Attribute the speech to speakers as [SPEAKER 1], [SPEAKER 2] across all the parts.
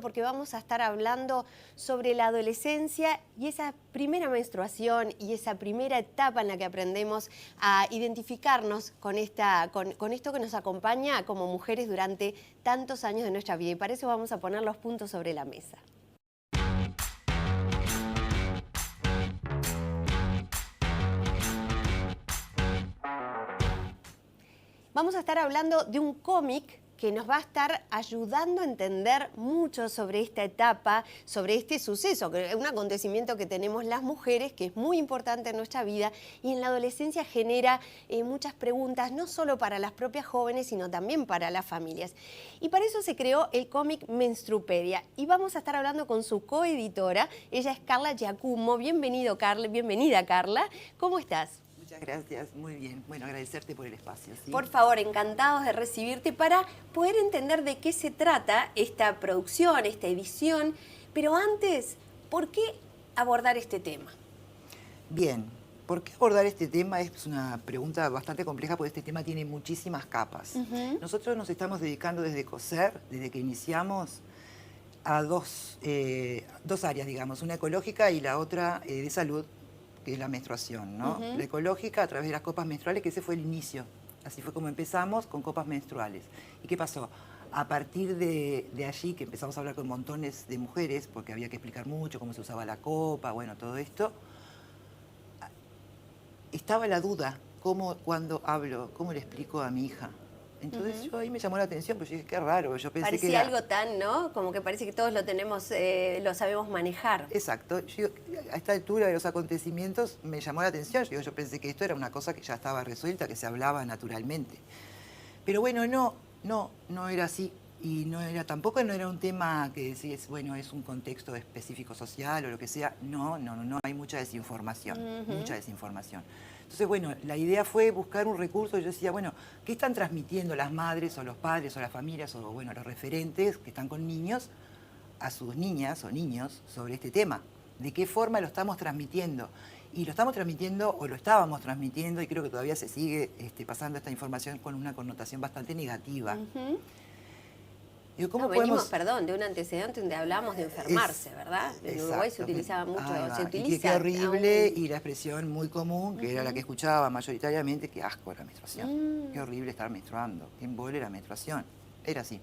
[SPEAKER 1] Porque vamos a estar hablando sobre la adolescencia y esa primera menstruación y esa primera etapa en la que aprendemos a identificarnos con esto que nos acompaña como mujeres durante tantos años de nuestra vida. Y para eso vamos a poner los puntos sobre la mesa. Vamos a estar hablando de un cómic que nos va a estar ayudando a entender mucho sobre esta etapa, sobre este suceso, que es un acontecimiento que tenemos las mujeres, que es muy importante en nuestra vida y en la adolescencia genera muchas preguntas, no solo para las propias jóvenes, sino también para las familias. Y para eso se creó el cómic Menstrupedia. Y vamos a estar hablando con su coeditora, ella es Carla Giacumo. Bienvenida, Carla. ¿Cómo estás?
[SPEAKER 2] Muchas gracias, muy bien. Bueno, agradecerte por el espacio. ¿Sí?
[SPEAKER 1] Por favor, encantados de recibirte para poder entender de qué se trata esta producción, esta edición. Pero antes, ¿por qué abordar este tema?
[SPEAKER 2] Bien, ¿por qué abordar este tema? Es una pregunta bastante compleja porque este tema tiene muchísimas capas. Nosotros nos estamos dedicando desde COSER, desde que iniciamos, a dos áreas, digamos, una ecológica y la otra de salud, que es la menstruación, ¿no? La ecológica a través de las copas menstruales, que ese fue el inicio. Así fue como empezamos, con copas menstruales. ¿Y qué pasó? A partir de allí, que empezamos a hablar con montones de mujeres, porque había que explicar mucho cómo se usaba la copa, bueno, todo esto, estaba la duda, cuando hablo, cómo le explico a mi hija. Entonces yo ahí me llamó la atención, pero yo dije, qué raro, yo pensé
[SPEAKER 1] Parecía
[SPEAKER 2] que era
[SPEAKER 1] algo tan, ¿no? Como que parece que todos lo tenemos, lo sabemos manejar.
[SPEAKER 2] Exacto. Yo, a esta altura de los acontecimientos me llamó la atención. Yo pensé que esto era una cosa que ya estaba resuelta, que se hablaba naturalmente. Pero bueno, no era así. Y tampoco no era un tema que decís, bueno, es un contexto específico social o lo que sea. No, hay mucha desinformación, mucha desinformación. Entonces, bueno, la idea fue buscar un recurso. Yo decía, bueno, ¿qué están transmitiendo las madres o los padres o las familias o, bueno, los referentes que están con niños a sus niñas o niños sobre este tema? ¿De qué forma lo estamos transmitiendo? Y lo estamos transmitiendo, o lo estábamos transmitiendo, y creo que todavía se sigue pasando esta información con una connotación bastante negativa. Digo, ¿cómo podemos...?
[SPEAKER 1] Venimos, de un antecedente donde hablamos de enfermarse, ¿verdad? En Uruguay se utilizaba mucho, se utiliza.
[SPEAKER 2] Y qué horrible, y la expresión muy común, que era la que escuchaba mayoritariamente, qué asco la menstruación. Qué horrible estar menstruando, qué embole la menstruación. Era así.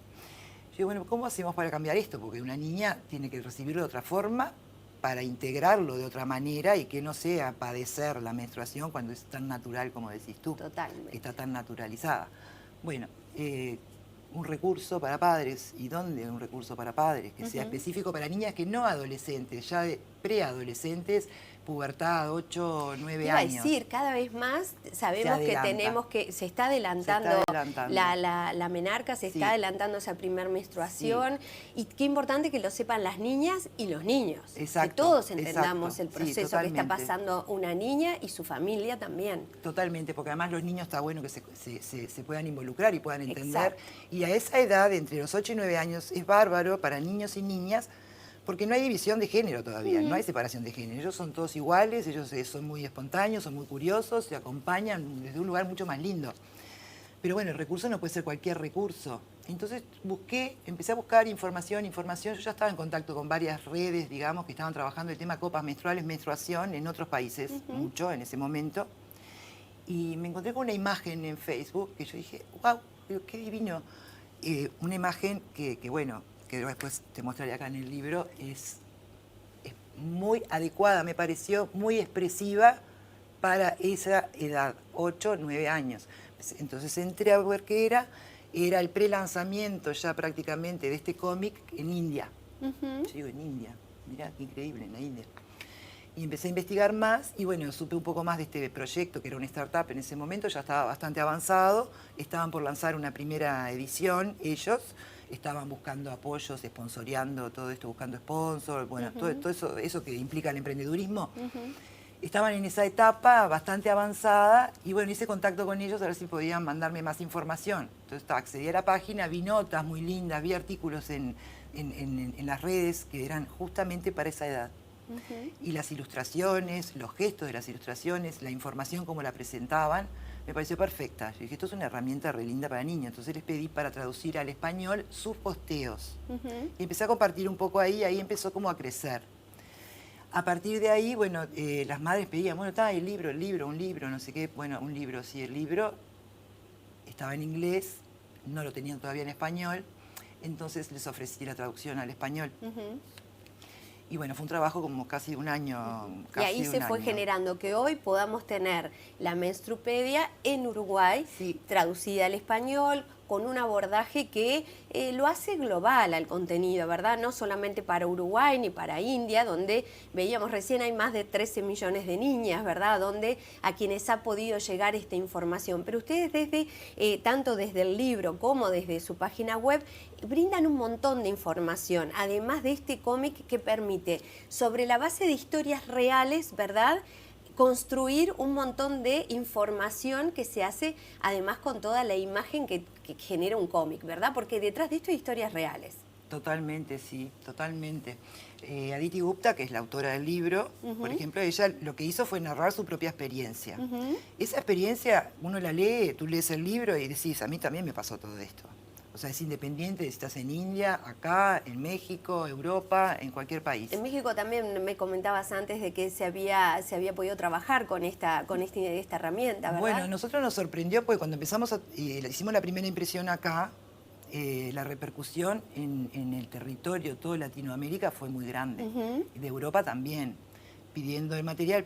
[SPEAKER 2] Yo digo, bueno, ¿cómo hacemos para cambiar esto? Porque una niña tiene que recibirlo de otra forma para integrarlo de otra manera y que no sea padecer la menstruación cuando es tan natural como decís tú.
[SPEAKER 1] Totalmente.
[SPEAKER 2] Está tan naturalizada. Bueno, un recurso para padres. ¿Y dónde un recurso para padres? Que sea específico para niñas que no adolescentes, ya de preadolescentes, pubertad, 8, 9 años.
[SPEAKER 1] Iba a decir, cada vez más sabemos que tenemos que, se está adelantando, la menarca, se está adelantando esa primer menstruación. Y qué importante que lo sepan las niñas y los niños.
[SPEAKER 2] Exacto.
[SPEAKER 1] Que todos entendamos el proceso que está
[SPEAKER 2] totalmente.
[SPEAKER 1] pasando una niña y su familia también.
[SPEAKER 2] Totalmente, porque además los niños está bueno que se puedan involucrar y puedan entender.
[SPEAKER 1] Exacto.
[SPEAKER 2] Y a esa edad, entre los 8 y 9 años, es bárbaro para niños y niñas, porque no hay división de género todavía, no hay separación de género. Ellos son todos iguales, ellos son muy espontáneos, son muy curiosos, se acompañan desde un lugar mucho más lindo. Pero bueno, el recurso no puede ser cualquier recurso. Entonces empecé a buscar información. Yo ya estaba en contacto con varias redes, digamos, que estaban trabajando el tema copas menstruales, menstruación en otros países, mucho en ese momento. Y me encontré con una imagen en Facebook que yo dije, wow, qué divino. Una imagen que bueno, que después te mostraré acá en el libro, es muy adecuada, me pareció muy expresiva para esa edad, 8, 9 años. Entonces entré a ver qué era el prelanzamiento ya prácticamente de este cómic en India. Yo digo, en India, mirá, qué increíble, en la India. Y empecé a investigar más y bueno, supe un poco más de este proyecto, que era una startup en ese momento, ya estaba bastante avanzado, estaban por lanzar una primera edición ellos, estaban buscando apoyos, sponsoreando todo esto, buscando sponsors, bueno, todo eso que implica el emprendedurismo. Estaban en esa etapa bastante avanzada y bueno, hice contacto con ellos a ver si podían mandarme más información. Entonces accedí a la página, vi notas muy lindas, vi artículos en las redes que eran justamente para esa edad. Y las ilustraciones, los gestos de las ilustraciones, la información como la presentaban, me pareció perfecta. Yo dije, esto es una herramienta re linda para niños. Entonces les pedí para traducir al español sus posteos. Y empecé a compartir un poco ahí empezó como a crecer. A partir de ahí, bueno, las madres pedían, bueno, está el libro, un libro, no sé qué. Bueno, un libro, sí, el libro estaba en inglés, no lo tenían todavía en español, entonces les ofrecí la traducción al español. Y bueno, fue un trabajo como casi un año.
[SPEAKER 1] Y ahí se fue generando que hoy podamos tener la Menstrupedia en Uruguay,
[SPEAKER 2] sí,
[SPEAKER 1] traducida al español, con un abordaje que lo hace global al contenido, ¿verdad? No solamente para Uruguay ni para India, donde veíamos recién hay más de 13 millones de niñas, ¿verdad? Donde a quienes ha podido llegar esta información. Pero ustedes tanto desde el libro como desde su página web, brindan un montón de información, además de este cómic que permite, sobre la base de historias reales, ¿verdad?, construir un montón de información que se hace además con toda la imagen que genera un cómic, ¿verdad? Porque detrás de esto hay historias reales.
[SPEAKER 2] Totalmente, sí, totalmente. Aditi Gupta, que es la autora del libro, por ejemplo, ella lo que hizo fue narrar su propia experiencia. Esa experiencia, uno la lee, tú lees el libro y decís, a mí también me pasó todo esto. O sea, es independiente de si estás en India, acá, en México, Europa, en cualquier país.
[SPEAKER 1] En México también me comentabas antes de que se había podido trabajar con esta herramienta, ¿verdad?
[SPEAKER 2] Bueno, a nosotros nos sorprendió porque cuando empezamos, hicimos la primera impresión acá, la repercusión en el territorio, todo Latinoamérica fue muy grande. Y de Europa también. Pidiendo el material,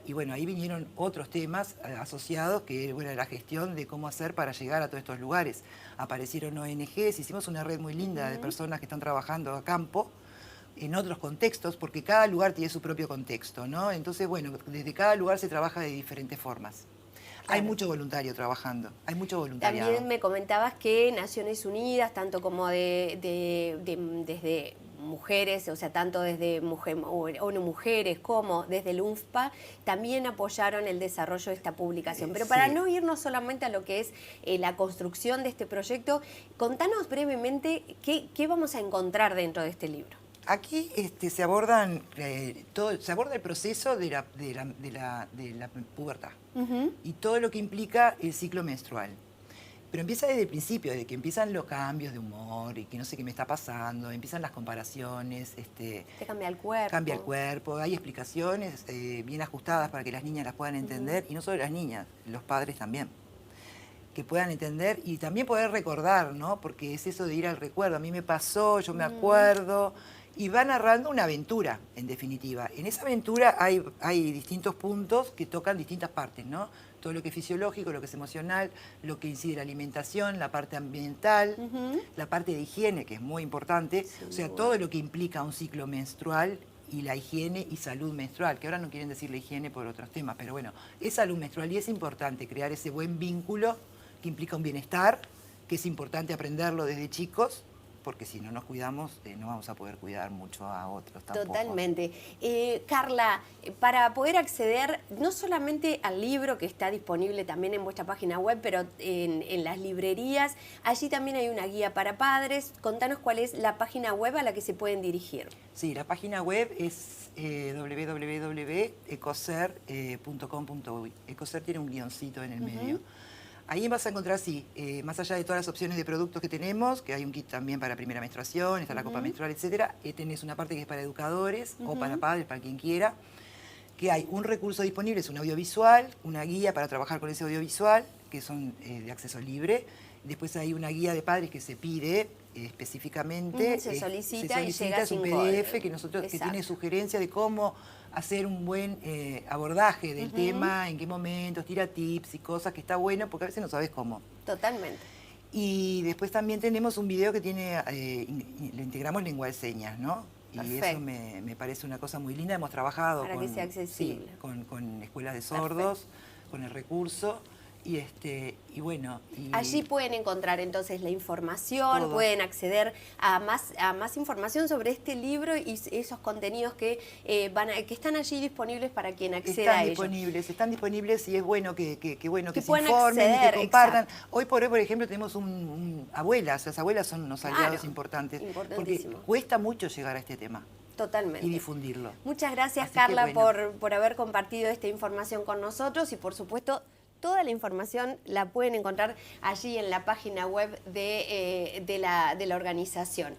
[SPEAKER 2] y bueno, ahí vinieron otros temas asociados, que bueno, la gestión de cómo hacer para llegar a todos estos lugares. Aparecieron ONGs, hicimos una red muy linda de personas que están trabajando a campo, en otros contextos, porque cada lugar tiene su propio contexto, ¿no? Entonces, bueno, desde cada lugar se trabaja de diferentes formas. Claro. Hay mucho voluntario trabajando, hay mucho voluntariado.
[SPEAKER 1] También me comentabas que Naciones Unidas, tanto como desde mujeres, o sea, tanto desde ONU Mujeres como desde el UNFPA, también apoyaron el desarrollo de esta publicación. Pero para no irnos solamente a lo que es la construcción de este proyecto, contanos brevemente qué vamos a encontrar dentro de este libro.
[SPEAKER 2] Aquí se aborda el proceso de la pubertad y todo lo que implica el ciclo menstrual. Pero empieza desde el principio, desde que empiezan los cambios de humor y que no sé qué me está pasando, empiezan las comparaciones.
[SPEAKER 1] Te cambia el cuerpo.
[SPEAKER 2] Cambia el cuerpo, hay explicaciones bien ajustadas para que las niñas las puedan entender, y no solo las niñas, los padres también. Que puedan entender y también poder recordar, ¿no? Porque es eso de ir al recuerdo. A mí me pasó, yo me acuerdo. Y va narrando una aventura, en definitiva. En esa aventura hay distintos puntos que tocan distintas partes, ¿no? Todo lo que es fisiológico, lo que es emocional, lo que incide la alimentación, la parte ambiental, la parte de higiene, que es muy importante. O sea, todo lo que implica un ciclo menstrual y la higiene y salud menstrual, que ahora no quieren decir la higiene por otros temas, pero bueno, es salud menstrual y es importante crear ese buen vínculo que implica un bienestar, que es importante aprenderlo desde chicos, porque si no nos cuidamos, no vamos a poder cuidar mucho a otros tampoco.
[SPEAKER 1] Totalmente. Carla, para poder acceder no solamente al libro que está disponible también en vuestra página web, pero en las librerías, allí también hay una guía para padres. Contanos cuál es la página web a la que se pueden dirigir.
[SPEAKER 2] Sí, la página web es www.ecocer.com.uy. Ecocer tiene un guioncito en el medio. Ahí vas a encontrar, sí, más allá de todas las opciones de productos que tenemos, que hay un kit también para primera menstruación, está la copa menstrual, etcétera, tenés una parte que es para educadores o para padres, para quien quiera, que hay un recurso disponible, es un audiovisual, una guía para trabajar con ese audiovisual, que son de acceso libre. Después hay una guía de padres que se pide específicamente.
[SPEAKER 1] Se solicita y llega
[SPEAKER 2] es un PDF que tiene sugerencias de cómo hacer un buen abordaje del tema, en qué momentos, tira tips y cosas, que está bueno porque a veces no sabes cómo.
[SPEAKER 1] Totalmente.
[SPEAKER 2] Y después también tenemos un video que tiene, le integramos lengua de señas, ¿no?
[SPEAKER 1] Perfecto.
[SPEAKER 2] Y eso me parece una cosa muy linda. Hemos trabajado
[SPEAKER 1] para que sea accesible.
[SPEAKER 2] Con escuelas de sordos, con el recurso. Y bueno.
[SPEAKER 1] Allí pueden encontrar entonces la información, todo. Pueden acceder a más información sobre este libro y esos contenidos que están allí disponibles para quien acceda a ellos.
[SPEAKER 2] Están disponibles y es bueno que se informen,
[SPEAKER 1] acceder,
[SPEAKER 2] que compartan.
[SPEAKER 1] Exacto.
[SPEAKER 2] Hoy por hoy, por ejemplo, tenemos abuelas. Las abuelas son unos aliados importantes.
[SPEAKER 1] Importantísimo.
[SPEAKER 2] Porque cuesta mucho llegar a este tema.
[SPEAKER 1] Totalmente.
[SPEAKER 2] y difundirlo.
[SPEAKER 1] Muchas gracias,
[SPEAKER 2] Así que,
[SPEAKER 1] Carla,
[SPEAKER 2] bueno.
[SPEAKER 1] por haber compartido esta información con nosotros y, por supuesto, toda la información la pueden encontrar allí en la página web de la organización.